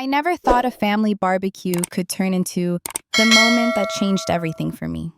I never thought a family barbecue could turn into the moment that changed everything for me.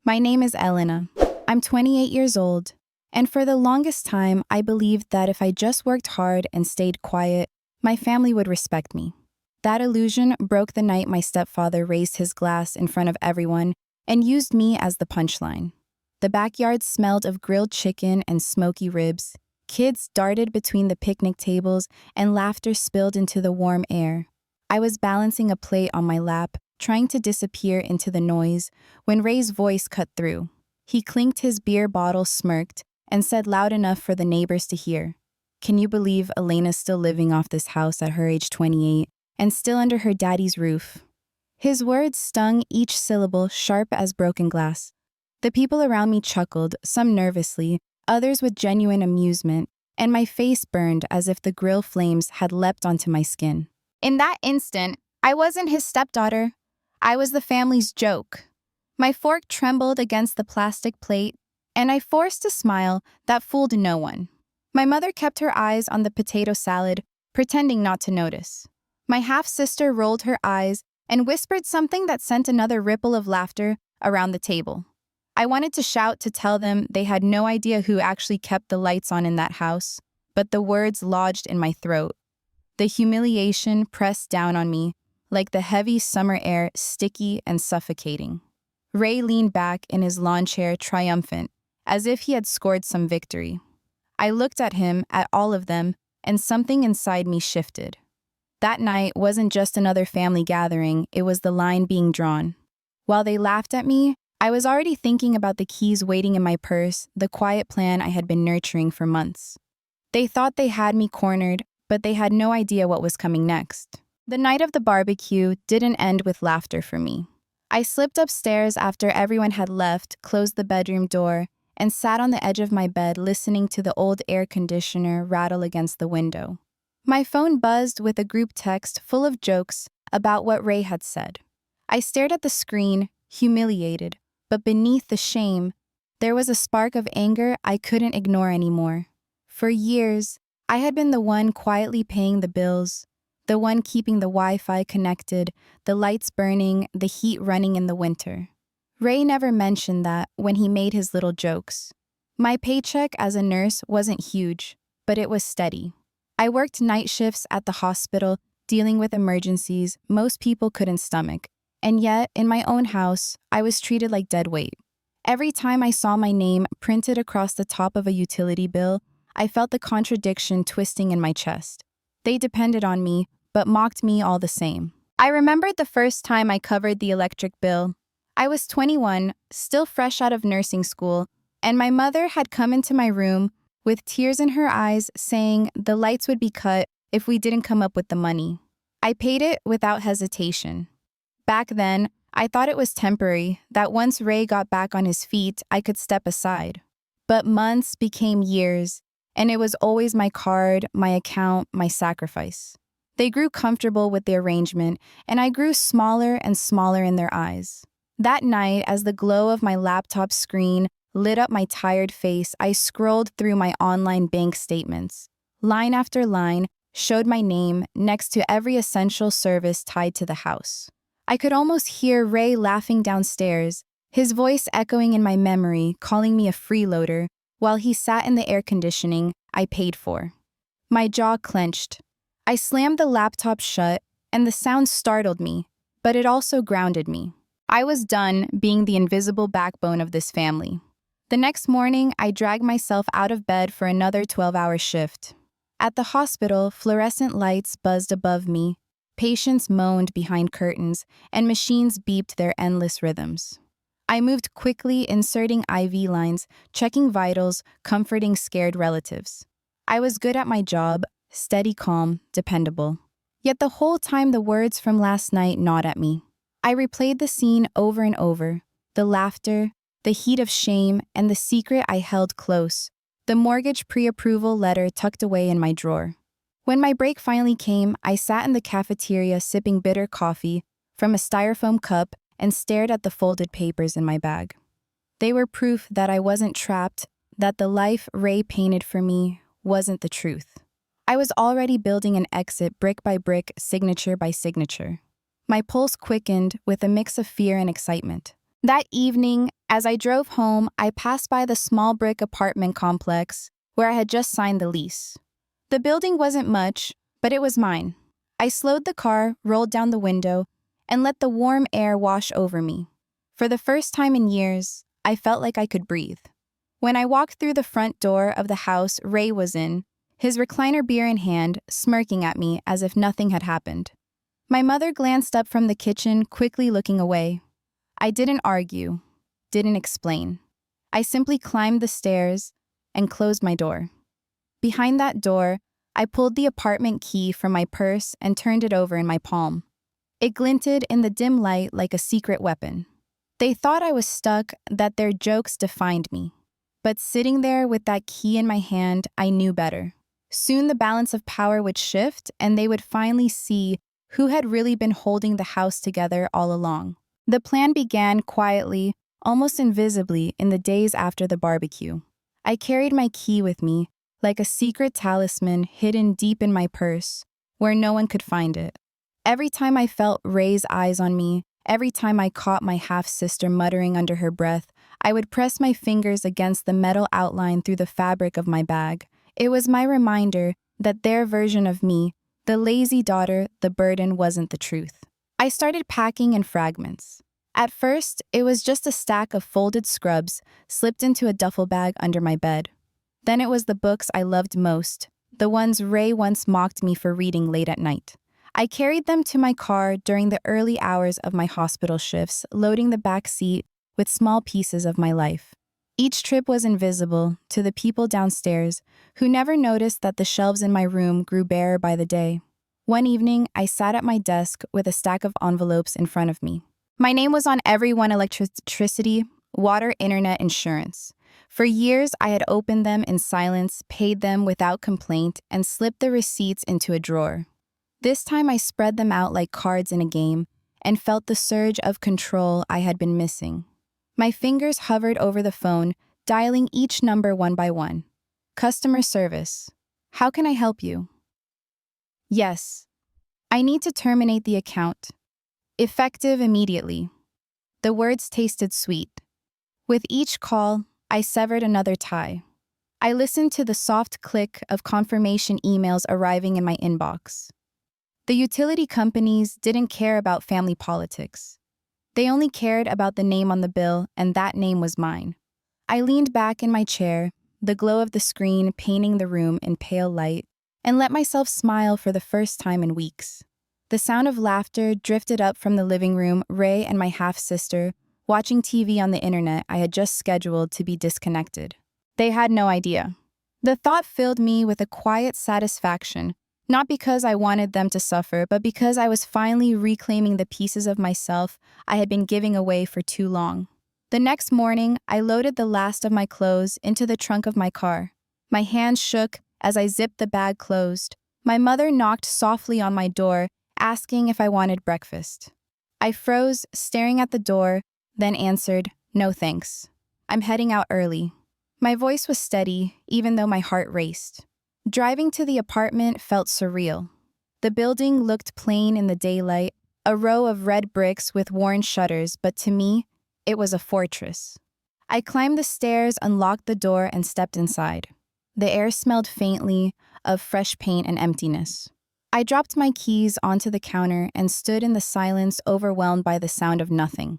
My name is Elena. I'm 28 years old, and for the longest time, I believed that if I just worked hard and stayed quiet, my family would respect me. That illusion broke the night my stepfather raised his glass in front of everyone and used me as the punchline. The backyard smelled of grilled chicken and smoky ribs. Kids darted between the picnic tables, and laughter spilled into the warm air. I was balancing a plate on my lap, trying to disappear into the noise, when Ray's voice cut through. He clinked his beer bottle, smirked, and said loud enough for the neighbors to hear, "Can you believe Elena's still living off this house at her age 28 and still under her daddy's roof?" His words stung, each syllable sharp as broken glass. The people around me chuckled, some nervously, others with genuine amusement, and my face burned as if the grill flames had leapt onto my skin. In that instant, I wasn't his stepdaughter. I was the family's joke. My fork trembled against the plastic plate, and I forced a smile that fooled no one. My mother kept her eyes on the potato salad, pretending not to notice. My half-sister rolled her eyes and whispered something that sent another ripple of laughter around the table. I wanted to shout to tell them they had no idea who actually kept the lights on in that house, but the words lodged in my throat. The humiliation pressed down on me, like the heavy summer air, sticky and suffocating. Ray leaned back in his lawn chair, triumphant, as if he had scored some victory. I looked at him, at all of them, and something inside me shifted. That night wasn't just another family gathering, it was the line being drawn. While they laughed at me, I was already thinking about the keys waiting in my purse, the quiet plan I had been nurturing for months. They thought they had me cornered, but they had no idea what was coming next. The night of the barbecue didn't end with laughter for me. I slipped upstairs after everyone had left, closed the bedroom door, and sat on the edge of my bed listening to the old air conditioner rattle against the window. My phone buzzed with a group text full of jokes about what Ray had said. I stared at the screen, humiliated, but beneath the shame, there was a spark of anger I couldn't ignore anymore. For years, I had been the one quietly paying the bills, the one keeping the Wi-Fi connected, the lights burning, the heat running in the winter. Ray never mentioned that when he made his little jokes. My paycheck as a nurse wasn't huge, but it was steady. I worked night shifts at the hospital, dealing with emergencies most people couldn't stomach. And yet, in my own house, I was treated like dead weight. Every time I saw my name printed across the top of a utility bill, I felt the contradiction twisting in my chest. They depended on me, but mocked me all the same. I remembered the first time I covered the electric bill. I was 21, still fresh out of nursing school, and my mother had come into my room with tears in her eyes saying the lights would be cut if we didn't come up with the money. I paid it without hesitation. Back then, I thought it was temporary, that once Ray got back on his feet, I could step aside. But months became years, and it was always my card, my account, my sacrifice. They grew comfortable with the arrangement, and I grew smaller and smaller in their eyes. That night, as the glow of my laptop screen lit up my tired face, I scrolled through my online bank statements. Line after line showed my name next to every essential service tied to the house. I could almost hear Ray laughing downstairs, his voice echoing in my memory, calling me a freeloader, while he sat in the air conditioning I paid for. My jaw clenched. I slammed the laptop shut, and the sound startled me, but it also grounded me. I was done being the invisible backbone of this family. The next morning, I dragged myself out of bed for another 12-hour shift. At the hospital, fluorescent lights buzzed above me, patients moaned behind curtains, and machines beeped their endless rhythms. I moved quickly, inserting IV lines, checking vitals, comforting scared relatives. I was good at my job, steady, calm, dependable. Yet the whole time the words from last night gnawed at me. I replayed the scene over and over, the laughter, the heat of shame, and the secret I held close, the mortgage pre-approval letter tucked away in my drawer. When my break finally came, I sat in the cafeteria sipping bitter coffee from a styrofoam cup and stared at the folded papers in my bag. They were proof that I wasn't trapped, that the life Ray painted for me wasn't the truth. I was already building an exit brick by brick, signature by signature. My pulse quickened with a mix of fear and excitement. That evening, as I drove home, I passed by the small brick apartment complex where I had just signed the lease. The building wasn't much, but it was mine. I slowed the car, rolled down the window, and let the warm air wash over me. For the first time in years, I felt like I could breathe. When I walked through the front door of the house Ray was in, his recliner beer in hand, smirking at me as if nothing had happened. My mother glanced up from the kitchen, quickly looking away. I didn't argue, didn't explain. I simply climbed the stairs and closed my door. Behind that door, I pulled the apartment key from my purse and turned it over in my palm. It glinted in the dim light like a secret weapon. They thought I was stuck, that their jokes defined me. But sitting there with that key in my hand, I knew better. Soon the balance of power would shift, and they would finally see who had really been holding the house together all along. The plan began quietly, almost invisibly, in the days after the barbecue. I carried my key with me, like a secret talisman hidden deep in my purse, where no one could find it. Every time I felt Ray's eyes on me, every time I caught my half-sister muttering under her breath, I would press my fingers against the metal outline through the fabric of my bag. It was my reminder that their version of me, the lazy daughter, the burden, wasn't the truth. I started packing in fragments. At first, it was just a stack of folded scrubs slipped into a duffel bag under my bed. Then it was the books I loved most, the ones Ray once mocked me for reading late at night. I carried them to my car during the early hours of my hospital shifts, loading the back seat with small pieces of my life. Each trip was invisible to the people downstairs, who never noticed that the shelves in my room grew barer by the day. One evening, I sat at my desk with a stack of envelopes in front of me. My name was on every one: electricity, water, internet, insurance. For years, I had opened them in silence, paid them without complaint, and slipped the receipts into a drawer. This time I spread them out like cards in a game and felt the surge of control I had been missing. My fingers hovered over the phone, dialing each number one by one. Customer service. How can I help you? Yes. I need to terminate the account. Effective immediately. The words tasted sweet. With each call, I severed another tie. I listened to the soft click of confirmation emails arriving in my inbox. The utility companies didn't care about family politics. They only cared about the name on the bill, and that name was mine. I leaned back in my chair, the glow of the screen painting the room in pale light, and let myself smile for the first time in weeks. The sound of laughter drifted up from the living room, Ray and my half-sister, watching TV on the internet I had just scheduled to be disconnected. They had no idea. The thought filled me with a quiet satisfaction, not because I wanted them to suffer, but because I was finally reclaiming the pieces of myself I had been giving away for too long. The next morning, I loaded the last of my clothes into the trunk of my car. My hands shook as I zipped the bag closed. My mother knocked softly on my door, asking if I wanted breakfast. I froze, staring at the door, then answered, "No thanks. I'm heading out early." My voice was steady, even though my heart raced. Driving to the apartment felt surreal. The building looked plain in the daylight, a row of red bricks with worn shutters, but to me, it was a fortress. I climbed the stairs, unlocked the door, and stepped inside. The air smelled faintly of fresh paint and emptiness. I dropped my keys onto the counter and stood in the silence, overwhelmed by the sound of nothing.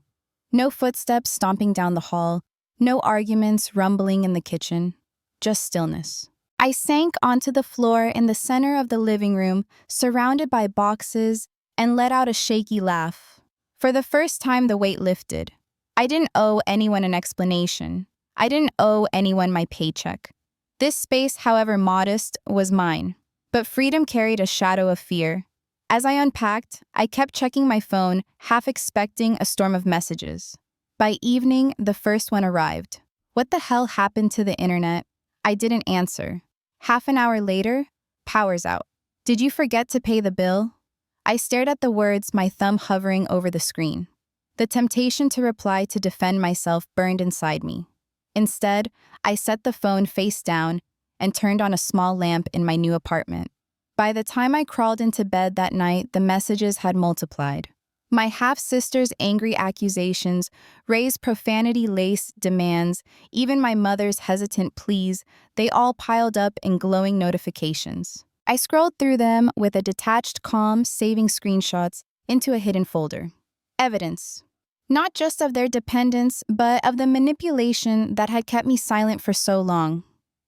No footsteps stomping down the hall, no arguments rumbling in the kitchen, just stillness. I sank onto the floor in the center of the living room, surrounded by boxes, and let out a shaky laugh. For the first time, the weight lifted. I didn't owe anyone an explanation. I didn't owe anyone my paycheck. This space, however modest, was mine. But freedom carried a shadow of fear. As I unpacked, I kept checking my phone, half expecting a storm of messages. By evening, the first one arrived. What the hell happened to the internet? I didn't answer. Half an hour later, power's out. Did you forget to pay the bill? I stared at the words, my thumb hovering over the screen. The temptation to reply to defend myself burned inside me. Instead, I set the phone face down and turned on a small lamp in my new apartment. By the time I crawled into bed that night, the messages had multiplied. My half-sister's angry accusations, Ray's profanity-laced demands, even my mother's hesitant pleas, they all piled up in glowing notifications. I scrolled through them with a detached calm, saving screenshots into a hidden folder. Evidence. Not just of their dependence, but of the manipulation that had kept me silent for so long.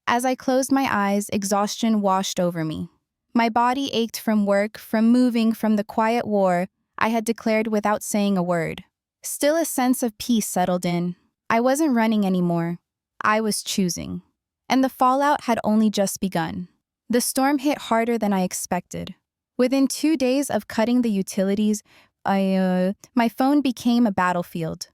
As I closed my eyes, exhaustion washed over me. My body ached from work, from moving, from the quiet war I had declared without saying a word. Still, a sense of peace settled in. I wasn't running anymore. I was choosing. And the fallout had only just begun. The storm hit harder than I expected. Within 2 days of cutting the utilities, my phone became a battlefield.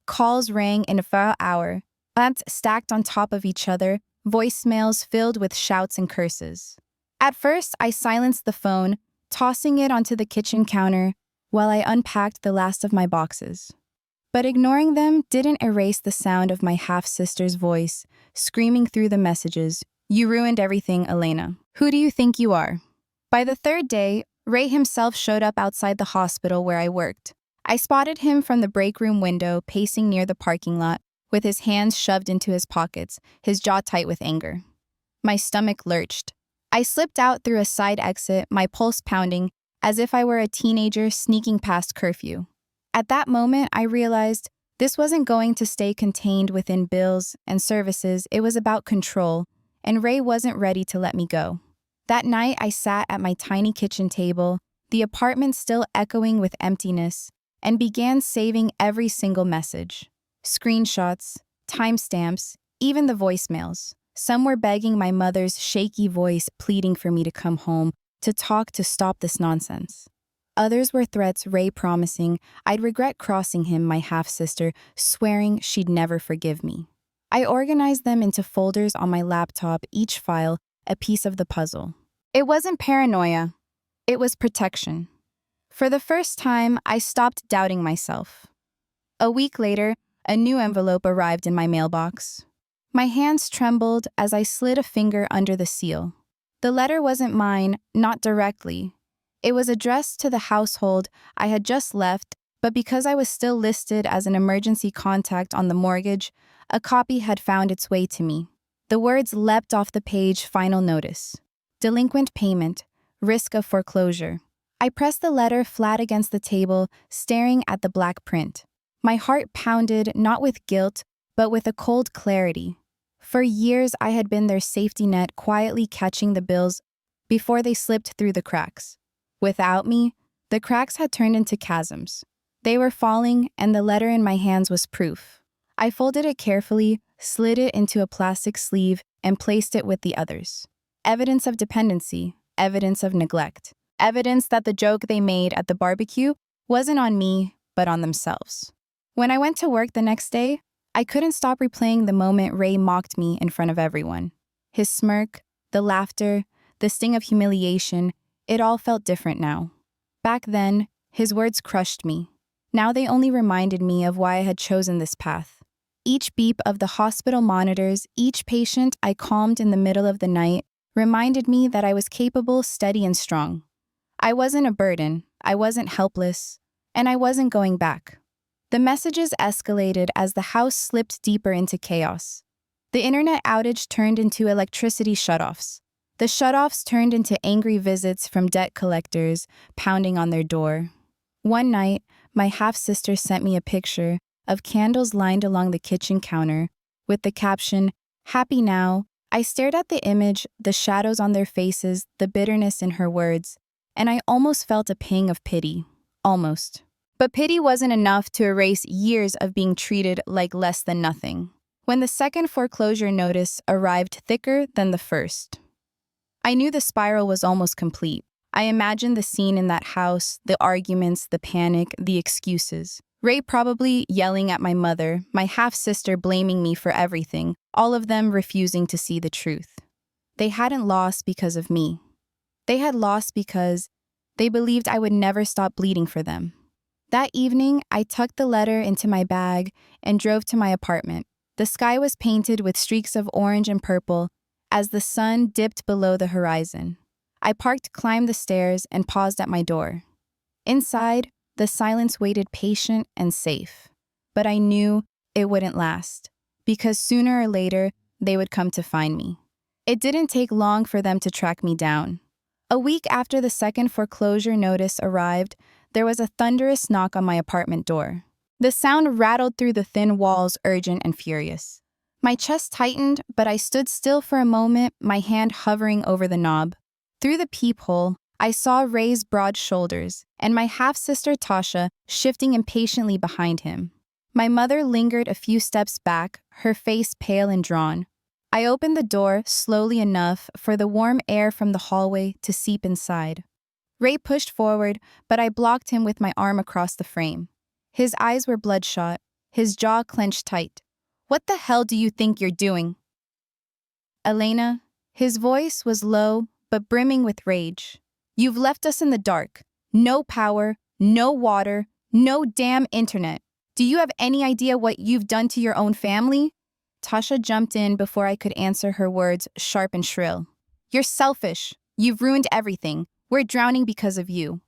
Calls rang in a hour, ads stacked on top of each other, voicemails filled with shouts and curses. At first, I silenced the phone, tossing it onto the kitchen counter while I unpacked the last of my boxes. But ignoring them didn't erase the sound of my half-sister's voice, screaming through the messages, "You ruined everything, Elena. Who do you think you are?" By the third day, Ray himself showed up outside the hospital where I worked. I spotted him from the break room window, pacing near the parking lot, with his hands shoved into his pockets, his jaw tight with anger. My stomach lurched. I slipped out through a side exit, my pulse pounding, as if I were a teenager sneaking past curfew. At that moment, I realized this wasn't going to stay contained within bills and services. It was about control, and Ray wasn't ready to let me go. That night, I sat at my tiny kitchen table, the apartment still echoing with emptiness, and began saving every single message. Screenshots, timestamps, even the voicemails. Some were begging my mother's shaky voice, pleading for me to come home, to talk, to stop this nonsense. Others were threats, Ray promising I'd regret crossing him, my half-sister swearing she'd never forgive me. I organized them into folders on my laptop, each file a piece of the puzzle. It wasn't paranoia. It was protection. For the first time, I stopped doubting myself. A week later, a new envelope arrived in my mailbox. My hands trembled as I slid a finger under the seal. The letter wasn't mine, not directly. It was addressed to the household I had just left, but because I was still listed as an emergency contact on the mortgage, a copy had found its way to me. The words leapt off the page, final notice. Delinquent payment, risk of foreclosure. I pressed the letter flat against the table, staring at the black print. My heart pounded, not with guilt, but with a cold clarity. For years, I had been their safety net, quietly catching the bills before they slipped through the cracks. Without me, the cracks had turned into chasms. They were falling, and the letter in my hands was proof. I folded it carefully, slid it into a plastic sleeve, and placed it with the others. Evidence of dependency, evidence of neglect, evidence that the joke they made at the barbecue wasn't on me, but on themselves. When I went to work the next day, I couldn't stop replaying the moment Ray mocked me in front of everyone. His smirk, the laughter, the sting of humiliation, it all felt different now. Back then, his words crushed me. Now they only reminded me of why I had chosen this path. Each beep of the hospital monitors, each patient I calmed in the middle of the night, reminded me that I was capable, steady, and strong. I wasn't a burden, I wasn't helpless, and I wasn't going back. The messages escalated as the house slipped deeper into chaos. The internet outage turned into electricity shutoffs. The shutoffs turned into angry visits from debt collectors pounding on their door. One night, my half-sister sent me a picture of candles lined along the kitchen counter with the caption, "Happy now." I stared at the image, the shadows on their faces, the bitterness in her words, and I almost felt a pang of pity. Almost. But pity wasn't enough to erase years of being treated like less than nothing. When the second foreclosure notice arrived thicker than the first, I knew the spiral was almost complete. I imagined the scene in that house, the arguments, the panic, the excuses. Ray probably yelling at my mother, my half-sister blaming me for everything, all of them refusing to see the truth. They hadn't lost because of me. They had lost because they believed I would never stop bleeding for them. That evening, I tucked the letter into my bag and drove to my apartment. The sky was painted with streaks of orange and purple as the sun dipped below the horizon. I parked, climbed the stairs, and paused at my door. Inside, the silence waited patient and safe. But I knew it wouldn't last, because sooner or later, they would come to find me. It didn't take long for them to track me down. A week after the second foreclosure notice arrived, there was a thunderous knock on my apartment door. The sound rattled through the thin walls, urgent and furious. My chest tightened, but I stood still for a moment, my hand hovering over the knob. Through the peephole, I saw Ray's broad shoulders, and my half-sister Tasha shifting impatiently behind him. My mother lingered a few steps back, her face pale and drawn. I opened the door slowly enough for the warm air from the hallway to seep inside. Ray pushed forward, but I blocked him with my arm across the frame. His eyes were bloodshot, his jaw clenched tight. "What the hell do you think you're doing?" "Elena," his voice was low but brimming with rage. "You've left us in the dark. No power, no water, no damn internet. Do you have any idea what you've done to your own family?" Tasha jumped in before I could answer her words, sharp and shrill. "You're selfish. You've ruined everything. We're drowning because of you."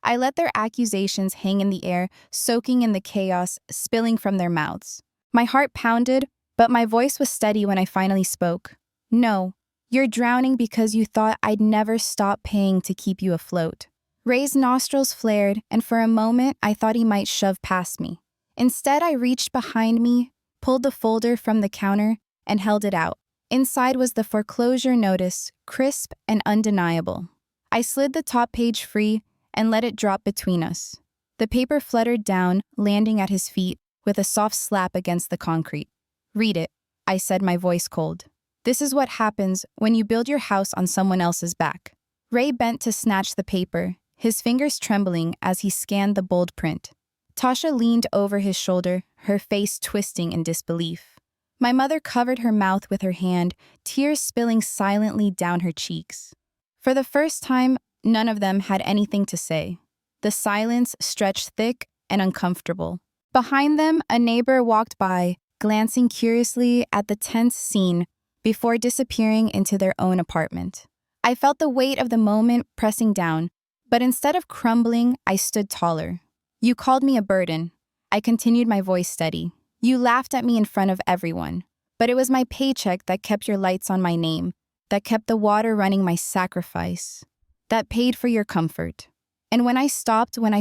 I let their accusations hang in the air, soaking in the chaos, spilling from their mouths. My heart pounded, but my voice was steady when I finally spoke. "No, you're drowning because you thought I'd never stop paying to keep you afloat." Ray's nostrils flared, and for a moment I thought he might shove past me. Instead, I reached behind me, pulled the folder from the counter, and held it out. Inside was the foreclosure notice, crisp and undeniable. I slid the top page free and let it drop between us. The paper fluttered down, landing at his feet with a soft slap against the concrete. "Read it," I said, my voice cold. "This is what happens when you build your house on someone else's back." Ray bent to snatch the paper, his fingers trembling as he scanned the bold print. Tasha leaned over his shoulder, her face twisting in disbelief. My mother covered her mouth with her hand, tears spilling silently down her cheeks. For the first time, none of them had anything to say. The silence stretched thick and uncomfortable. Behind them, a neighbor walked by, glancing curiously at the tense scene before disappearing into their own apartment. I felt the weight of the moment pressing down, but instead of crumbling, I stood taller. "You called me a burden." I continued, my voice steady. "You laughed at me in front of everyone. But it was my paycheck that kept your lights on my name, that kept the water running my sacrifice, that paid for your comfort. And when I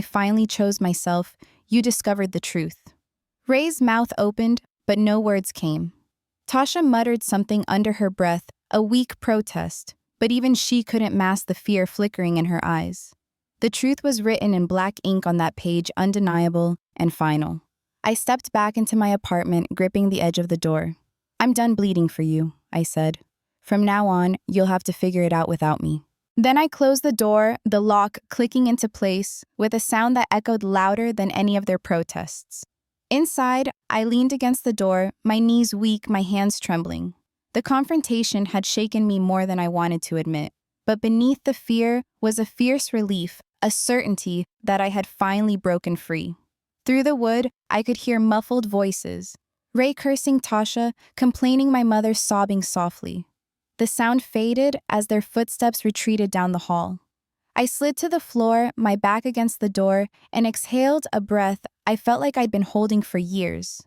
finally chose myself, you discovered the truth." Ray's mouth opened, but no words came. Tasha muttered something under her breath, a weak protest, but even she couldn't mask the fear flickering in her eyes. The truth was written in black ink on that page, undeniable and final. I stepped back into my apartment, gripping the edge of the door. "I'm done bleeding for you," I said. "From now on, you'll have to figure it out without me." Then I closed the door, the lock clicking into place with a sound that echoed louder than any of their protests. Inside, I leaned against the door, my knees weak, my hands trembling. The confrontation had shaken me more than I wanted to admit, but beneath the fear was a fierce relief, a certainty that I had finally broken free. Through the wood, I could hear muffled voices. Ray cursing Tasha, complaining, my mother sobbing softly. The sound faded as their footsteps retreated down the hall. I slid to the floor, my back against the door, and exhaled a breath I felt like I'd been holding for years.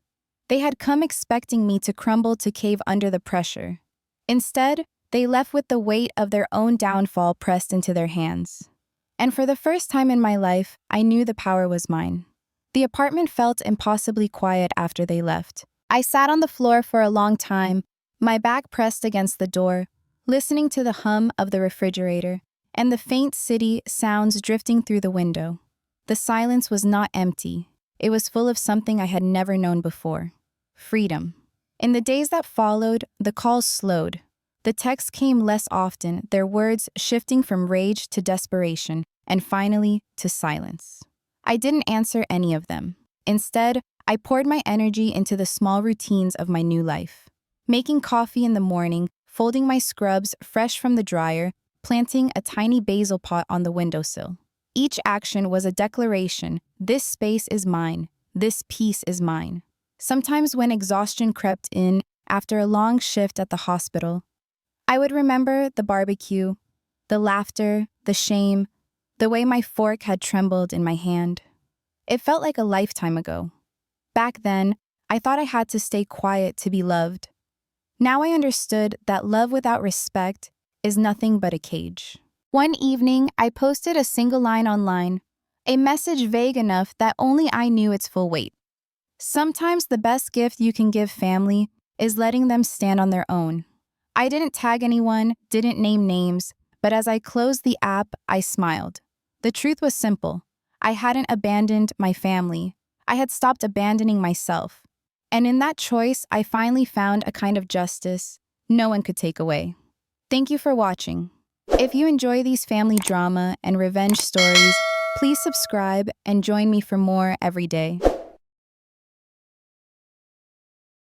They had come expecting me to crumble, to cave under the pressure. Instead, they left with the weight of their own downfall pressed into their hands. And for the first time in my life, I knew the power was mine. The apartment felt impossibly quiet after they left. I sat on the floor for a long time, my back pressed against the door, listening to the hum of the refrigerator and the faint city sounds drifting through the window. The silence was not empty. It was full of something I had never known before. Freedom. In the days that followed, the calls slowed. The texts came less often, their words shifting from rage to desperation, and finally to silence. I didn't answer any of them. Instead, I poured my energy into the small routines of my new life. Making coffee in the morning, folding my scrubs fresh from the dryer, planting a tiny basil pot on the windowsill. Each action was a declaration: this space is mine, this peace is mine. Sometimes when exhaustion crept in after a long shift at the hospital, I would remember the barbecue, The laughter, the shame, the way my fork had trembled in my hand. It felt like a lifetime ago. Back then, I thought I had to stay quiet to be loved. Now I understood that love without respect is nothing but a cage. One evening, I posted a single line online, a message vague enough that only I knew its full weight. Sometimes the best gift you can give family is letting them stand on their own. I didn't tag anyone, didn't name names, but as I closed the app, I smiled. The truth was simple. I hadn't abandoned my family. I had stopped abandoning myself. And in that choice, I finally found a kind of justice no one could take away. Thank you for watching. If you enjoy these family drama and revenge stories, please subscribe and join me for more every day.